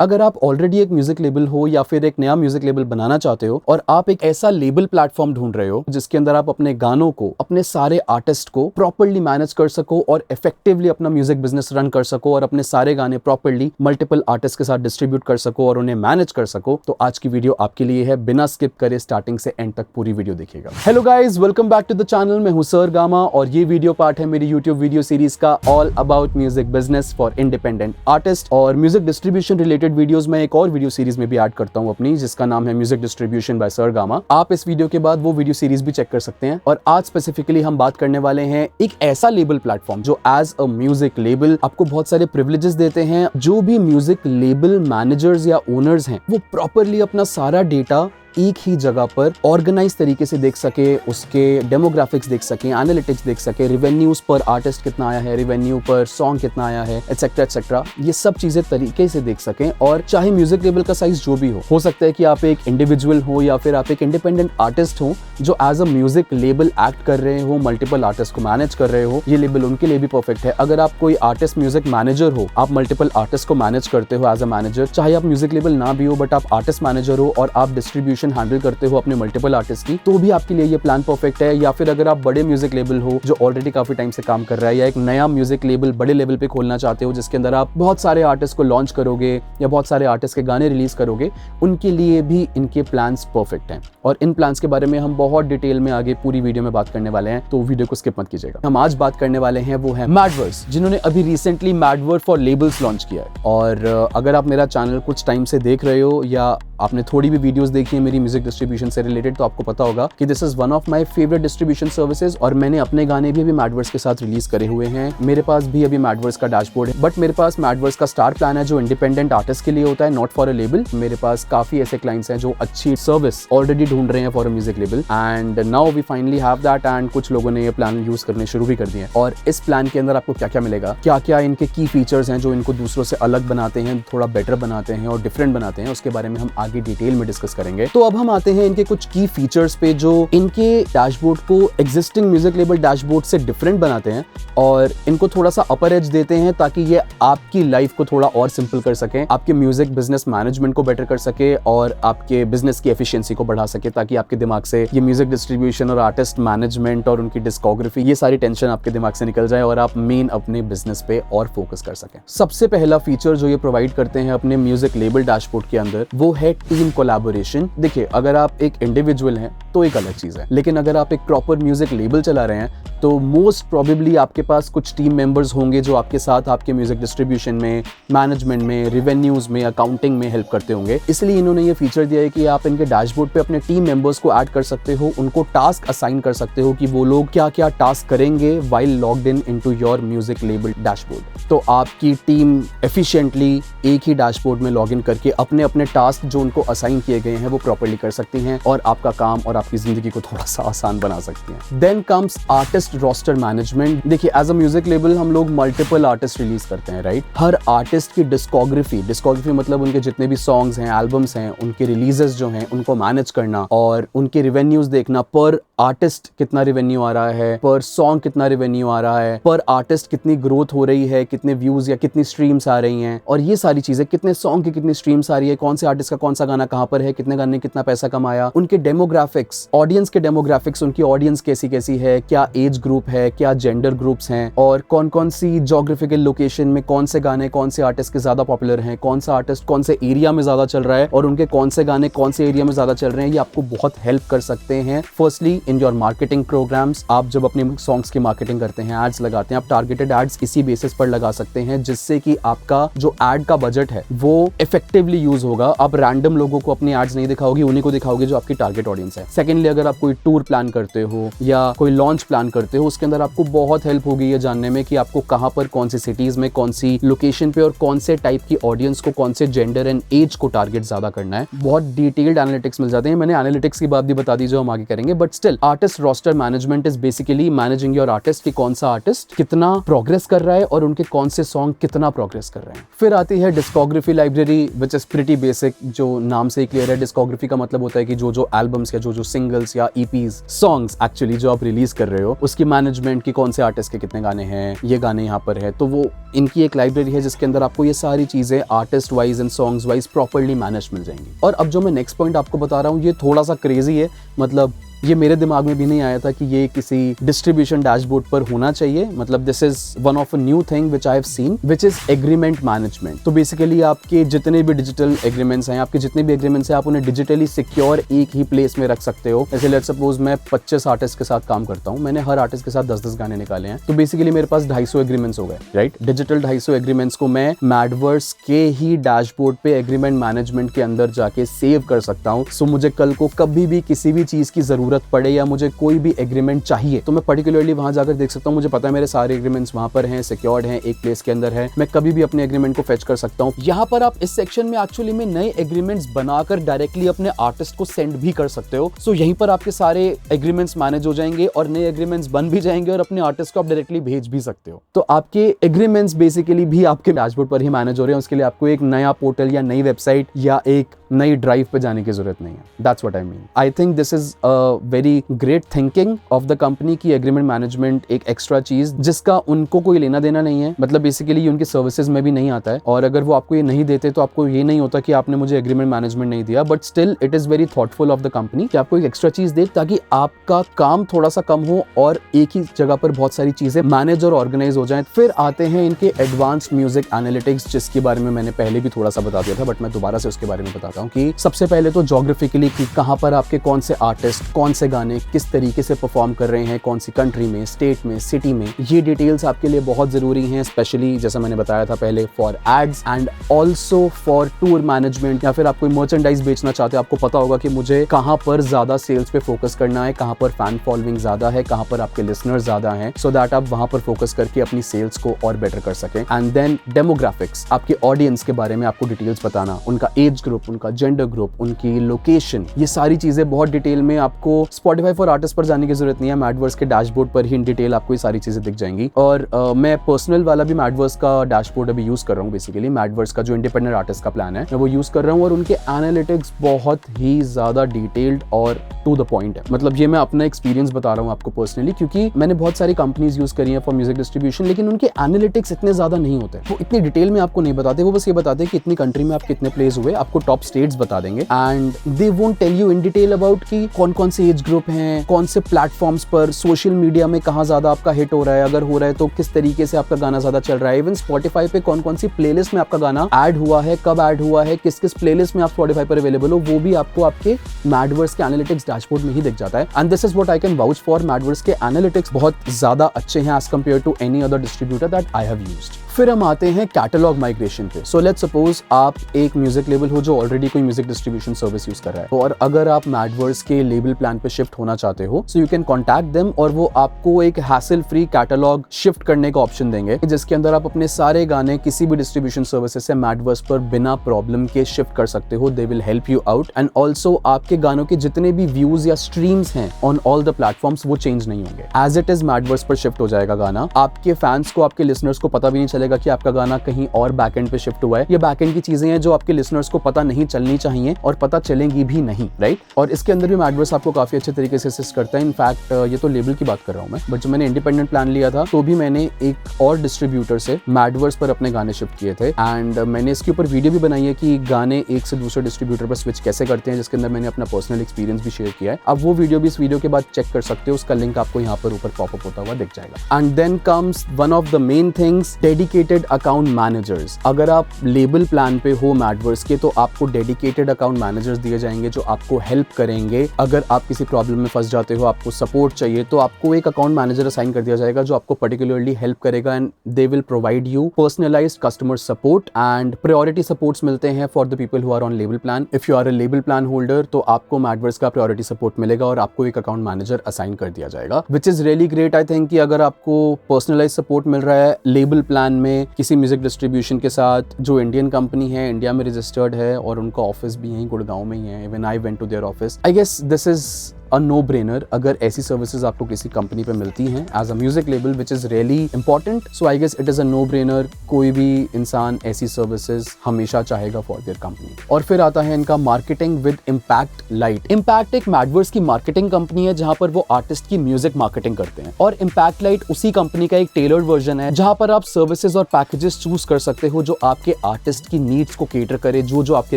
अगर आप ऑलरेडी एक म्यूजिक लेबल हो या फिर एक नया म्यूजिक लेबल बनाना चाहते हो और आप एक ऐसा लेबल प्लेटफॉर्म ढूंढ रहे हो जिसके अंदर आप अपने गानों को, अपने सारे आर्टिस्ट को प्रॉपर्ली मैनेज कर सको और इफेक्टिवली अपना म्यूजिक बिजनेस रन कर सको और अपने सारे गाने प्रॉपर्ली मल्टीपल आर्टिस्ट के साथ डिस्ट्रीब्यूट कर सको और उन्हें मैनेज कर सको, तो आज की वीडियो आपके लिए है। बिना स्किप करे स्टार्टिंग से एंड तक पूरी वीडियो देखिएगा। Hello guys, welcome back to the channel. मैं हूं सर गामा और ये वीडियो पार्ट है मेरी यूट्यूब वीडियो सीरीज का all about music business for independent artist. और म्यूजिक डिस्ट्रीब्यूशन रिलेटेड वीडियोस में एक और वीडियो सीरीज में भी ऐड करता हूं अपनी, जिसका नाम है music distribution by sir gamma. आप इस वीडियो के बाद वो वीडियो सीरीज भी चेक कर सकते हैं। और आज स्पेसिफिकली हम बात करने वाले हैं एक ऐसा लेबल प्लेटफॉर्म जो एज अ म्यूजिक लेबल आपको बहुत सारे प्रिविलेजेस देते हैं। जो भी म्यूजिक लेबल मैनेजर्स या ओनर्स हैं वो प्रॉपरली अपना सारा डेटा एक ही जगह पर ऑर्गेनाइज तरीके से देख सके, उसके डेमोग्राफिक्स देख सके, एनालिटिक्स देख सके, रिवेन्यूज पर आर्टिस्ट कितना आया है, रिवेन्यू पर सॉन्ग कितना आया है, एटसेट्रा एटसेट्रा, ये सब चीजें तरीके से देख सकें। और चाहे म्यूजिक लेबल का साइज जो भी हो सकता है कि आप एक इंडिविजुअल हो या फिर आप एक इंडिपेंडेंट आर्टिस्ट हो जो as a music label act कर रहे हो, मल्टीपल आर्टिस्ट को मैनेज कर रहे हो, ये लेबल उनके लिए भी परफेक्ट है। अगर आप कोई आर्टिस्ट म्यूजिक मैनेजर हो, आप मल्टीपल आर्टिस्ट को मैनेज करते हो एज अ मैनेजर, चाहे आप म्यूजिक लेबल ना भी हो बट आप आर्टिस्ट मैनेजर हो और आप डिस्ट्रीब्यूशन हैंडल करते हो अपने मल्टीपल आर्टिस्ट की, तो भी आपके लिए ये प्लान परफेक्ट है। या फिर अगर आप बड़े म्यूजिक लेबल हो जो ऑलरेडी काफी टाइम से काम कर रहा है, या एक नया म्यूजिक लेबल बड़े लेवल पे खोलना चाहते हो जिसके अंदर आप बहुत सारे आर्टिस्ट को लॉन्च करोगे या बहुत सारे आर्टिस्ट के गाने रिलीज करोगे, उनके लिए भी इनके प्लान्स परफेक्ट हैं। और इन प्लान्स के बारे में हम बहुत डिटेल में आगे पूरी वीडियो में बात करने वाले हैं, तो वीडियो को स्किप मत कीजिएगा। हम आज बात करने वाले हैं वो है मैडवर्स, जिन्होंने अभी रिसेंटली मैडवर्ड फॉर लेबल्स लॉन्च किया है। और अगर आप मेरा चैनल कुछ टाइम से देख रहे हो या आपने थोड़ी भी वीडियोस देखी है मेरी म्यूजिक डिस्ट्रीब्यूशन से रिलेटेड, तो आपको पता होगा कि this is one of my favourite distribution services. और मैंने अपने गाने भी अभी मैडवर्स के साथ रिलीज करे हुए हैं। मेरे पास भी अभी मैडवर्स का डैशबोर्ड है, बट मेरे पास मैडवर्स का स्टार प्लान है जो इंडिपेंडेंट आर्टिस्ट के लिए होता है, नॉट फॉर अ लेबल। मेरे पास काफी ऐसे क्लाइंट्स हैं जो अच्छी सर्विस ऑलरेडी ढूंढ रहे हैं for a music label, and now we finally have that. And कुछ लोगों ने ये प्लान यूज करने शुरू भी कर दिए हैं। और इस प्लान के अंदर आपको क्या क्या मिलेगा, क्या क्या इनके की फीचर्स हैं जो इनको दूसरों से अलग बनाते हैं, थोड़ा बेटर बनाते हैं और डिफरेंट बनाते हैं, उसके बारे में हम आगे डिटेल में डिस्कस करेंगे। तो अब हम आते हैं इनके कुछ की फीचर्स पे जो इनके डैशबोर्ड को एग्जिस्टिंग म्यूजिक लेबल डैशबोर्ड से डिफरेंट बनाते हैं और इनको थोड़ा सा अपर एज देते हैं ताकि ये आपकी लाइफ को थोड़ा और सिंपल कर सके, आपके म्यूजिक बिजनेस मैनेजमेंट को बेटर कर सके और आपके बिजनेस की एफिशिएंसी को बढ़ा सके, ताकि आपके दिमाग से ये म्यूजिक डिस्ट्रीब्यूशन और आर्टिस्ट मैनेजमेंट और उनकी डिस्कोग्राफी, ये सारी टेंशन आपके दिमाग से निकल जाए और आप मेन अपने बिजनेस पे और फोकस कर सकें। सबसे पहला फीचर जो ये प्रोवाइड करते हैं अपने म्यूजिक लेबल डैशबोर्ड के अंदर वो है टीम कोलैबोरेशन। देखिए, अगर आप एक इंडिविजुअल हैं तो एक अलग चीज है, लेकिन अगर आप एक प्रॉपर म्यूजिक लेबल चला रहे हैं तो मोस्ट प्रोबेबली आपके पास कुछ टीम मेंबर्स होंगे जो आपके साथ आपके म्यूजिक डिस्ट्रीब्यूशन में, मैनेजमेंट में, रिवेन्यूज में, अकाउंटिंग में हेल्प करते होंगे। इसलिए इन्होंने ये फीचर दिया है कि आप इनके डैशबोर्ड पे अपने टीम मेंबर्स को ऐड कर सकते हो, उनको टास्क असाइन कर सकते हो कि वो लोग क्या क्या टास्क करेंगे while logged in into your music label dashboard. तो आपकी टीम एफिशिएंटली एक ही डैशबोर्ड में लॉग इन करके अपने अपने टास्क जो उनको असाइन किए गए हैं वो प्रॉपर्ली कर सकती हैं और आपका काम और आपकी जिंदगी को थोड़ा सा आसान बना सकती हैं। Then comes artist roster management. देखिए, एज अ म्यूजिक लेबल हम लोग मल्टीपल आर्टिस्ट रिलीज करते हैं, राइट। हर आर्टिस्ट की डिस्कोग्राफी मतलब उनके जितने भी सॉन्ग्स हैं, एल्बम्स हैं, उनके रिलीजेस जो हैं उनको मैनेज करना और उनके रिवेन्यूज देखना, पर आर्टिस्ट कितना रिवेन्यू आ रहा है, पर सॉन्ग कितना रिवेन्यू आ रहा है, पर आर्टिस्ट कितनी ग्रोथ हो रही है, कितने व्यूज या कितनी स्ट्रीम्स आ रही हैं, और ये सारी चीजें, कितने सॉन्ग की कितनी स्ट्रीम्स आ रही है, कौन से आर्टिस्ट का कौन सा गाना कहां पर है, कितने गाने ने कितना पैसा कमाया, उनके डेमोग्राफिक्स, ऑडियंस के डेमोग्राफिक्स, उनकी ऑडियंस कैसी कैसी है, क्या एज ग्रुप है, क्या जेंडर ग्रुप्स हैं, और कौन कौन सी जोग्राफिकल लोकेशन में कौन से गाने कौन से आर्टिस्ट के ज्यादा पॉपुलर हैं, कौन सा आर्टिस्ट कौन से एरिया में ज्यादा चल रहा है और उनके कौन से गाने कौन से एरिया में ज्यादा चल रहे हैं, ये आपको बहुत हेल्प कर सकते हैं। Firstly in your marketing programs, आप जब अपने सॉन्ग्स की मार्केटिंग करते हैं, एड्स लगाते हैं, आप टारगेटेड एड्स इसी बेसिस पर लगा सकते हैं जिससे कि आपका जो एड का बजट है वो इफेक्टिवली यूज होगा। आप रैंडम लोगों को अपनी एड्स नहीं दिखाओगे, उन्हीं को दिखाओगे जो आपकी टारगेट ऑडियंस है। सेकेंडली, अगर आप कोई टूर प्लान करते हो या कोई लॉन्च प्लान करते हो, उसके अंदर आपको बहुत हेल्प होगी ये जानने में कि आपको कहां पर, कौन सी सिटीज में, कौन सी लोकेशन पे और कौन से टाइप की ऑडियंस को, कौन से जेंडर एंड एज को टारगेट ज्यादा करना है। बहुत डिटेल्ड एनालिटिक्स मिल जाते हैं। मैंने एनालिटिक्स की बात भी बता दी जो हम आगे करेंगे, but still artist roster management is basically managing your artist कि कौन सा आर्टिस्ट कितना प्रोग्रेस कर रहा है और उनके कौन से सॉन्ग कितना प्रोग्रेस कर रहे हैं। फिर आती है discography library, which is pretty basic, जो नाम से ही क्लियर है। डिस्कोग्राफी का मतलब होता है कि जो एल्बम्स या जो सिंगल्स या ईपीज, सॉन्ग्स एक्चुअली जो आप रिलीज कर रहे हो, उसके जिसकी मैनेजमेंट की कौन से आर्टिस्ट के कितने गाने हैं, ये गाने यहाँ पर है, तो वो इनकी एक लाइब्रेरी है जिसके अंदर आपको ये सारी चीजें artist wise and songs wise properly manage मिल जाएंगी। और अब जो मैं नेक्स्ट पॉइंट आपको बता रहा हूँ ये थोड़ा सा क्रेजी है, मतलब ये मेरे दिमाग में भी नहीं आया था कि ये किसी डिस्ट्रीब्यूशन डैशबोर्ड पर होना चाहिए। मतलब this is one of a new thing which I have scene which is agreement management. तो बेसिकली आपके जितने भी डिजिटल एग्रीमेंट्स हैं, आपके जितने भी एग्रीमेंट्स हैं, आप उन्हें डिजिटली सिक्योर एक ही प्लेस में रख सकते हो। जैसे लेट्स सपोज मैं 25 आर्टिस्ट के साथ काम करता हूँ, मैंने हर आर्टिस्ट के साथ 10-10 गाने निकाले हैं, तो बेसिकली मेरे पास 250 एग्रीमेंट्स हो गए, राइट। डिजिटल 250 एग्रीमेंट्स को मैं मैडवर्स के ही डैशबोर्ड पे एग्रीमेंट मैनेजमेंट के अंदर जाके सेव कर सकता हूँ। सो मुझे कल को कभी भी किसी भी चीज की जरूरत पड़े या मुझे कोई भी एग्रीमेंट चाहिए तो मैं पर्टिकुलरली वहां जाकर देख सकता हूं। मुझे पता है मेरे सारे एग्रीमेंट्स वहां पर हैं, सिक्योर्ड हैं, एक प्लेस के अंदर है, मैं कभी भी अपने एग्रीमेंट को फेच कर सकता हूं। यहां पर आप इस सेक्शन में एक्चुअली में नए एग्रीमेंट्स बनाकर डायरेक्टली अपने आर्टिस्ट को सेंड भी कर सकते हो। सो यहीं पर आपके सारे एग्रीमेंट्स मैनेज हो जाएंगे और नए एग्रीमेंट्स बन भी जाएंगे और अपने आर्टिस्ट को आप डायरेक्टली भेज भी सकते हो। तो आपके एग्रीमेंट्स बेसिकली भी आपके डैशबोर्ड पर ही मैनेज हो रहे हैं। उसके लिए आपको एक नया पोर्टल या नई वेबसाइट या एक नई ड्राइव पे जाने की जरूरत नहीं है। That's what I mean. I think this is a very great thinking of the company की एग्रीमेंट मैनेजमेंट एक एक्स्ट्रा चीज जिसका उनको कोई लेना देना नहीं है। मतलब बेसिकली ये उनकी सर्विसेज में भी नहीं आता है और अगर वो आपको ये नहीं देते तो आपको ये नहीं होता कि आपने मुझे एग्रीमेंट मैनेजमेंट नहीं दिया। But still it is very thoughtful of the company कि आपको एक एक्स्ट्रा चीज दे ताकि आपका काम थोड़ा सा कम हो और एक ही जगह पर बहुत सारी चीजें मैनेज और ऑर्गेनाइज हो जाए। फिर आते हैं इनके एडवांस म्यूजिक एनालिटिक्स, जिसके बारे में मैंने पहले भी थोड़ा सा बता दिया था बट मैं दोबारा से उसके बारे में बताता हूँ कि सबसे पहले तो ज्योग्राफिकली कि कहां पर आपके कौन से आर्टिस्ट कौन से गाने किस तरीके से परफॉर्म कर रहे हैं, कौन सी कंट्री में, स्टेट में, सिटी में, ये डिटेल्स आपके लिए बहुत जरूरी हैं। स्पेशली जैसा मैंने बताया था पहले for ads and also for tour management, या फिर आप कोई मर्चेंडाइज बेचना चाहते हैं, आपको पता होगा कि मुझे कहां पर ज्यादा सेल्स पे फोकस करना है, कहां पर फैन फॉलोइंग ज्यादा है, कहां पर आपके लिसनर्स ज्यादा हैं, सो दैट आप वहां पर फोकस करके अपनी सेल्स को और बेटर कर सकें। एंड देन डेमोग्राफिक्स, आपके ऑडियंस के बारे में आपको डिटेल्स बताना, उनका एज ग्रुप, उनका जेंडर ग्रुप, उनकी लोकेशन, ये सारी चीजें बहुत डिटेल में आपको स्पॉटिफाई फॉर आर्टिस्ट पर जाने की जरूरत नहीं है। मैडवर्स के डैशबोर्ड पर ही इन डिटेल आपको ये सारी चीजें दिख जाएंगी। और मैं पर्सनल वाला भी मैडवर्स का डैशबोर्ड अभी यूज कर रहा हूँ। बेसिकली मैडवर्स का जो इंडिपेंडेंट आर्टिस्ट का प्लान है मैं वो यूज कर रहा हूँ और उनके एनालिटिक्स बहुत ही ज्यादा डिटेल्ड और टू द पॉइंट है। मतलब ये मैं अपना एक्सपीरियंस बता रहा हूँ आपको पर्सनली, क्योंकि मैंने बहुत सारी कंपनीज यूज करी है फॉर म्यूजिक डिस्ट्रीब्यूशन, लेकिन उनके एनालिटिक्स इतने ज्यादा नहीं होते, वो इतनी डिटेल में आपको नहीं बताते। वो बस ये बताते कि इतनी कंट्री में आप कितने प्लेस हुए, आपको टॉप स्टेट्स बता देंगे and they won't tell you in detail about कि कौन कौन से एज ग्रुप हैं, कौन से प्लेटफॉर्म्स पर, सोशल मीडिया में कहाँ ज्यादा आपका हिट हो रहा है, अगर हो रहा है तो किस तरीके से आपका गाना ज्यादा चल रहा है, इवन स्पॉटिफाई पे कौन कौन सी प्लेलिस्ट में आपका गाना ऐड हुआ है, कब ऐड हुआ है, किस किस प्लेलिस्ट में आप स्पॉटिफाई पर अवेलेबल हो, वो भी आपको आपके मैडवर्स के एनालिटिक्स डैशबोर्ड में ही दिख जाता है। And this is what I can vouch for. Madverse के एनालिटिक्स बहुत ज्यादा अच्छे हैं as compare to any other distributor that I have used. फिर हम आते हैं कैटलॉग माइग्रेशन पे। सो लेट्स सपोज आप एक म्यूजिक लेबल हो जो ऑलरेडी कोई म्यूजिक डिस्ट्रीब्यूशन सर्विस यूज कर रहा है और अगर आप मैडवर्स के लेबल प्लान पे शिफ्ट होना चाहते हो, so you can contact them और वो आपको एक हैसल फ्री कैटलॉग शिफ्ट करने का ऑप्शन देंगे जिसके अंदर आप अपने सारे गाने किसी भी डिस्ट्रीब्यूशन सर्विसेज से मैडवर्स पर बिना प्रॉब्लम के शिफ्ट कर सकते हो। They will help you out and also आपके गानों के जितने भी व्यूज या स्ट्रीम्स हैं ऑन ऑल द प्लेटफॉर्म्स वो चेंज नहीं होंगे, एज इट इज मैडवर्स पर शिफ्ट हो जाएगा गाना। आपके फैंस को, आपके लिसनर्स को पता भी नहीं चलेगा कि आपका गाना कहीं और बैकएंड पे शिफ्ट हुआ है। ये बैकएंड की चीजें हैं जो आपके लिसनर्स को पता नहीं चलनी चाहिए और पता चलेंगी भी नहीं, राइट। और इसके अंदर भी मैडवर्स आपको काफी अच्छे तरीके से असिस्ट करता है। इनफैक्ट ये तो लेबल की बात कर रहा हूं मैं, बट जब मैंने इंडिपेंडेंट प्लान लिया था तो भी मैंने एक और डिस्ट्रीब्यूटर से मैडवर्स पर अपने गाने शिफ्ट किए थे एंड मैंने इसके ऊपर वीडियो भी बनाई है कि गाने एक से दूसरे डिस्ट्रीब्यूटर पर स्विच कैसे करते हैं, जिसके अंदर मैंने अपना पर्सनल एक्सपीरियंस भी शेयर किया है। अब वो वीडियो भी इस वीडियो के बाद चेक कर सकते हो, उसका लिंक आपको यहाँ पर ऊपर पॉपअप होता हुआ दिख जाएगा। And then comes one of the main things, dedicated account managers. अगर आप लेबल प्लान पे हो मैडवर्स के तो आपको डेडिकेटेड अकाउंट मैनेजर्स दिए जाएंगे जो आपको हेल्प करेंगे। अगर आप किसी प्रॉब्लम में फंस जाते हो, आपको सपोर्ट चाहिए, तो आपको एक अकाउंट मैनेजर असाइन कर दिया जाएगा जो आपको पर्टिकुलरली हेल्प करेगा and they will provide you personalised customer support and priority supports मिलते हैं for the people who are on label plan. If you are a label plan holder तो आपको मैडवर्स का प्रायोरिटी सपोर्ट मिलेगा और आपको एक अकाउंट मैनेजर असाइन कर दिया जाएगा, विच is really great. I think कि अगर आपको पर्सनलाइज्ड सपोर्ट मिल रहा है लेबल प्लान में किसी म्यूजिक डिस्ट्रीब्यूशन के साथ जो इंडियन कंपनी है, इंडिया में रजिस्टर्ड है और उनका ऑफिस भी यहीं गुड़गांव में ही है, even I went to their office, I guess this is a no brainer अगर ऐसी सर्विसेज आपको किसी कंपनी पे मिलती हैं as a music label which is really important. So I guess it is a no brainer, कोई भी इंसान ऐसी सर्विसेज हमेशा चाहेगा फॉर देयर कंपनी। और फिर आता है इनका marketing with impact light. Impact एक मैडवर्स की मार्केटिंग कंपनी है जहां पर वो आर्टिस्ट की म्यूजिक मार्केटिंग करते हैं, और इम्पैक्ट लाइट उसी कंपनी का एक टेलर्ड वर्जन है जहां पर आप सर्विसेज और पैकेजेस चूज कर सकते हो जो आपके आर्टिस्ट की नीड्स को केटर करे, जो आपके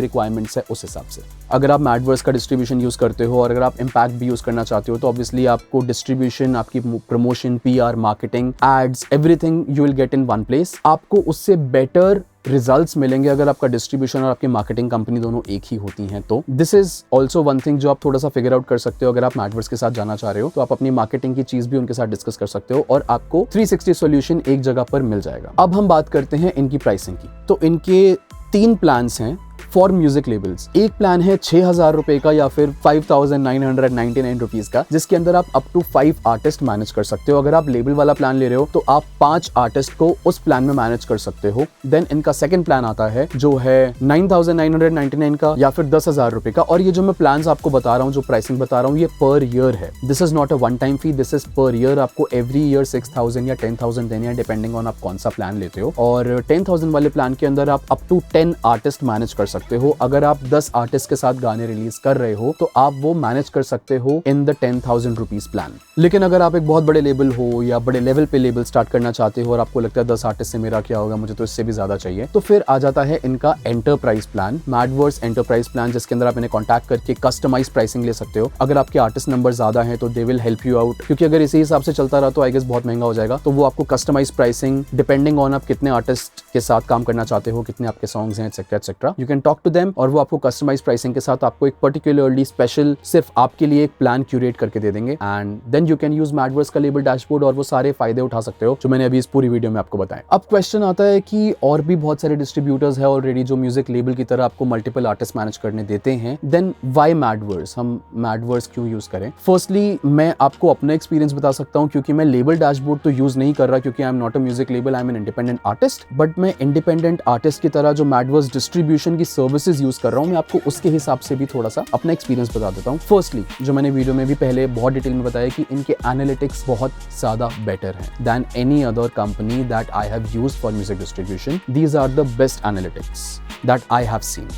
रिक्वायरमेंट्स है उस हिसाब से। अगर आप मैडवर्स का डिस्ट्रीब्यूशन यूज करते हो और अगर आप इम्पैक्ट भी यूज करना चाहते हो तो ऑब्वियसली आपको डिस्ट्रीब्यूशन, आपकी promotion, PR, marketing, ads, everything you will get in one place. आपको उससे बेटर रिजल्ट्स मिलेंगे अगर आपका डिस्ट्रीब्यूशन और आपकी मार्केटिंग कंपनी दोनों एक ही होती हैं। तो this is also one thing जो आप थोड़ा सा फिगर आउट कर सकते हो। अगर आप मैडवर्स के साथ जाना चाह रहे हो तो आप अपनी मार्केटिंग की चीज भी उनके साथ डिस्कस कर सकते हो और आपको 360 सॉल्यूशन एक जगह पर मिल जाएगा। अब हम बात करते हैं इनकी प्राइसिंग की। तो इनके 3 प्लान्स हैं फॉर म्यूजिक लेबल्स। एक प्लान है 6,000 रुपए का या फिर 5,999 रुपीज का, जिसके अंदर आप अप टू 5 आर्टिस्ट मैनेज कर सकते हो। अगर आप लेबल वाला प्लान ले रहे हो तो आप 5 आर्टिस्ट को उस प्लान में मैनेज कर सकते हो। देन इनका सेकंड प्लान आता है जो है 9,999 का या फिर 10,000 रुपए का। और ये जो मैं प्लान आपको बता रहा हूँ, जो प्राइसिंग बता रहा हूँ, ये पर ईयर है। This is not a one time fee, this is per year. आपको एवरी ईयर 6,000 या 10,000 देने हैं डिपेंडिंग ऑन आप कौन सा प्लान लेते हो। और 10,000 वाले प्लान के अंदर आप अप टू 10 आर्टिस्ट मैनेज कर सकते हो। अगर आप 10 आर्टिस्ट के साथ गाने रिलीज कर रहे हो तो आप वो मैनेज कर सकते हो इन द 10,000 रुपीज प्लान। लेकिन अगर आप एक बहुत बड़े लेबल हो या बड़े लेवल पे लेबल स्टार्ट करना चाहते हो और आपको लगता है 10 आर्टिस्ट से मेरा क्या होगा, मुझे तो इससे भी ज्यादा चाहिए, तो फिर आ जाता है इनका एंटरप्राइज प्लान, मैडवर्स एंटरप्राइज प्लान, जिसके अंदर आप इन्हें कॉन्टैक्ट करके कस्टमाइज प्राइसिंग ले सकते हो। अगर आपके आर्टिस्ट नंबर ज्यादा है तो they will help you out, क्योंकि अगर इसी हिसाब से चलता रहा तो आई गेस बहुत महंगा हो जाएगा। तो वो आपको कस्टमाइज प्राइसिंग डिपेंडिंग ऑन आप कितने आर्टिस्ट के साथ काम करना चाहते हो, कितने आपके सॉन्ग्स हैं, etcetera etcetera, you can talk to them और वो आपको कस्टमाइज प्राइसिंग के साथ आपको एक पर्टिकुलरली स्पेशल सिर्फ आपके लिए एक प्लान क्यूरेट करके दे देंगे। And then you can use Madverse का लेबल डैशबोर्ड और वो सारे फायदे उठा सकते हो जो मैंने अभी इस पूरी वीडियो में आपको बताया। अब क्वेश्चन आता है कि और भी बहुत सारे डिस्ट्रीब्यूटर्स है ऑलरेडी जो म्यूजिक लेबल की तरह आपको मल्टीपल आर्टिस्ट मैनेज करने देते हैं, देन व्हाई मैडवर्स, हम मैडवर्स क्यों यूज करें? फर्स्टली मैं आपको अपना एक्सपीरियंस बता सकता हूं, क्योंकि मैं लेबल डैशबोर्ड तो यूज नहीं कर रहा क्योंकि I am not a music label, I am an independent artist. But मैं इंडिपेंडेंट आर्टिस्ट की तरह जो मैडवर्स डिस्ट्रीब्यूशन की सर्विसेज यूज कर रहा हूं, मैं आपको उसके हिसाब से भी थोड़ा सा अपना एक्सपीरियंस बता देता हूं। फर्स्टली जो मैंने वीडियो में भी पहले बहुत डिटेल में बताया कि इनके एनालिटिक्स बहुत ज्यादा बेटर है than any other company that I have used for music distribution. These are the best analytics that I have seen.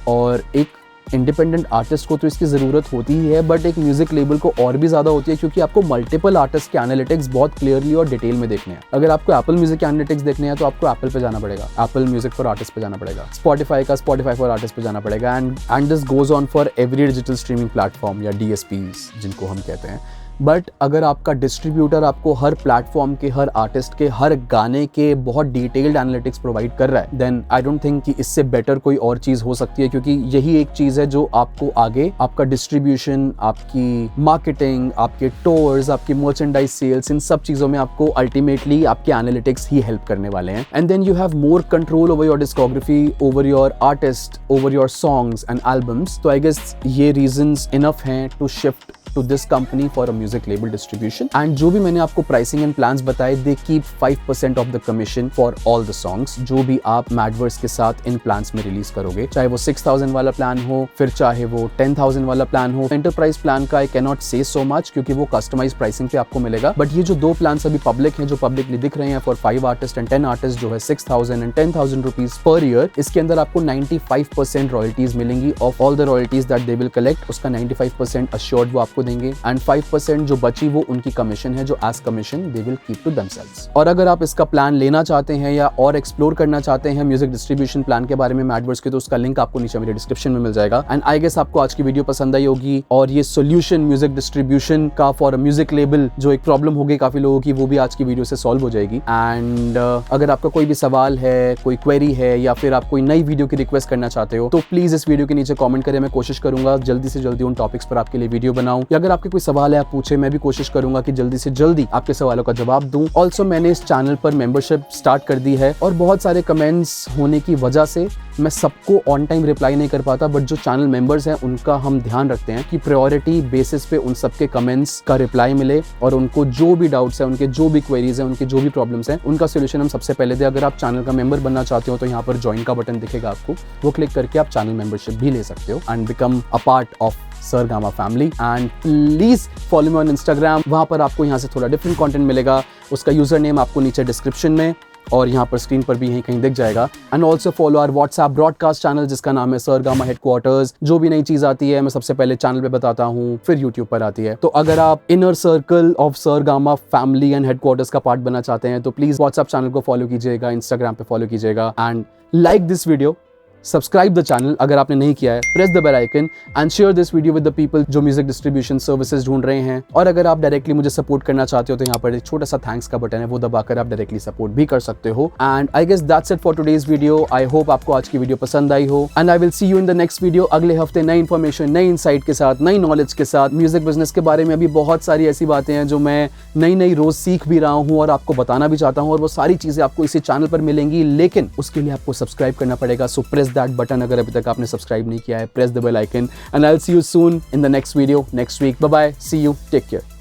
और एक इंडिपेंडेंट आर्टिस्ट को तो इसकी जरूरत होती ही है, बट एक म्यूजिक लेबल को और भी ज्यादा होती है क्योंकि आपको मल्टीपल आर्टिस्ट के एनालिटिक्स बहुत क्लियरली और डिटेल में देखने हैं। अगर आपको एप्पल म्यूजिक के एनालिटिक्स देखने हैं तो आपको एप्पल पे जाना पड़ेगा, एप्पल म्यूजिक फॉर आर्टिस्ट पे जाना पड़ेगा, स्पॉटिफाई का स्पॉटिफाई फॉर आर्टिस्ट पे जाना पड़ेगा, and this goes on for every digital streaming platform या DSPs जिनको हम कहते हैं। बट अगर आपका डिस्ट्रीब्यूटर आपको हर प्लेटफॉर्म के, हर आर्टिस्ट के, हर गाने के बहुत डिटेल्ड एनालिटिक्स प्रोवाइड कर रहा है, देन आई डोंट थिंक कि इससे बेटर कोई और चीज हो सकती है, क्योंकि यही एक चीज है जो आपको आगे आपका डिस्ट्रीब्यूशन, आपकी मार्केटिंग, आपके टूर्स, आपकी मर्चेंडाइज सेल्स, इन सब चीजों में आपको अल्टीमेटली आपके एनालिटिक्स ही हेल्प करने वाले हैं। And then you have more control over your discography, over your artist, over your songs and albums. तो आई गेस ये रीजंस इनफ हैं to shift to this company for a music label distribution। and जो भी मैंने आपको pricing and plans बताए, they keep 5% of the commission for all the songs जो भी आप मैडवर्स के साथ इन plans में रिलीज करोगे, चाहे वो 6,000 वाला प्लान हो, फिर चाहे वो 10,000 वाला प्लान हो। एंटरप्राइज प्लान का I cannot say so much क्योंकि वो कस्टमाइज प्राइसिंग पे आपको मिलेगा। बट ये जो 2 प्लान्स अभी पब्लिक हैं, जो पब्लिकली दिख रहे हैं फॉर 5 आर्टिस्ट एंड 10 आर्टिस्ट, जो है 6,000 एंड 10,000 रुपीज पर ईयर, इसके अंदर आपको 95% रॉयल्टीज मिलेंगी of all the royalties that they will collect. उसका 95% अश्योर्ड वो आपको देंगे एंड 5% जो बची वो उनकी कमीशन है, जो as commission they will keep to themselves. और अगर आप इसका प्लान लेना चाहते हैं या और एक्सप्लोर करना चाहते हैं म्यूजिक डिस्ट्रीब्यूशन प्लान के बारे में मैडवर्स के, तो उसका लिंक आपको नीचे मेरे डिस्क्रिप्शन में मिल जाएगा। एंड आई गेस आपको आज की वीडियो पसंद आई होगी और ये सोल्यूशन म्यूजिक डिस्ट्रीब्यूशन का फॉर म्यूजिक लेबल जो एक प्रॉब्लम हो गई काफी लोगों की, वो भी आज की वीडियो से सॉल्व हो जाएगी। एंड अगर आपका कोई भी सवाल है, कोई क्वेरी है या फिर आप कोई नई वीडियो की रिक्वेस्ट करना चाहते हो तो प्लीज इस वीडियो के नीचे कॉमेंट करें। मैं कोशिश करूंगा जल्दी से जल्दी उन टॉपिक्स पर आपके लिए वीडियो बनाऊं, या अगर आपके कोई सवाल है आप पूछे, मैं भी कोशिश करूंगा कि जल्दी से जल्दी आपके सवालों का जवाब दूं। ऑल्सो मैंने इस चैनल पर मेंबरशिप स्टार्ट कर दी है और बहुत सारे कमेंट्स होने की वजह से मैं सबको ऑन टाइम रिप्लाई नहीं कर पाता, बट जो चैनल मेंबर्स हैं उनका हम ध्यान रखते हैं कि प्रायोरिटी बेसिस पे उन सबके कमेंट्स का रिप्लाई मिले और उनको जो भी डाउट्स हैं, उनके जो भी क्वेरीज हैं, उनके जो भी प्रॉब्लम्स हैं, उनका सोल्यूशन हम सबसे पहले दें। अगर आप चैनल का मेंबर बनना चाहते हो तो यहाँ पर ज्वाइन का बटन दिखेगा आपको, वो क्लिक करके आप चैनल मेंबरशिप भी ले सकते हो and become a part of Sargama family. And please follow me on Instagram, वहां पर आपको यहाँ से थोड़ा डिफरेंट कंटेंट मिलेगा। उसका यूजर नेम आपको नीचे डिस्क्रिप्शन में और यहाँ पर स्क्रीन पर भी यहीं कहीं दिख जाएगा। And also follow our WhatsApp broadcast channel जिसका नाम है सरगामा हेडक्वार्टर्स। जो भी नई चीज आती है मैं सबसे पहले चैनल पे बताता हूँ, फिर यूट्यूब पर आती है। तो अगर आप inner circle of Sargama family and headquarters का पार्ट बनना चाहते हैं तो प्लीज व्हाट्सएप चैनल को फॉलो कीजिएगा, इंस्टाग्राम पे फॉलो कीजिएगा and like this video, subscribe the channel अगर आपने नहीं किया है, press the bell icon and share this video with the people जो म्यूजिक डिस्ट्रीब्यूशन सर्विसेज ढूंढ रहे हैं। और अगर आप डायरेक्टली मुझे सपोर्ट करना चाहते हो तो यहाँ पर एक छोटा सा थैंक्स का बटन है, वो दबाकर आप डायरेक्टली सपोर्ट भी कर सकते हो। And I guess that's it for today's video. I hope आपको आज की वीडियो पसंद आई हो and I will see you in the next video अगले हफ्ते नई इन्फॉर्मेशन, नई इंसाइट के साथ, नई नॉलेज के साथ। म्यूजिक बिजनेस के बारे में अभी बहुत सारी ऐसी बातें हैं जो मैं नई रोज सीख भी रहा हूँ और आपको बताना भी चाहता हूँ, और वो सारी चीजें आपको इसी चैनल पर मिलेंगी, लेकिन उसके लिए आपको सब्सक्राइब करना पड़ेगा। सो प्रेस दैट बटन अगर तक आपने सब्सक्राइब नहीं किया है, press the bell icon and I will see you soon in the next video next week. Bye bye, see you, take care.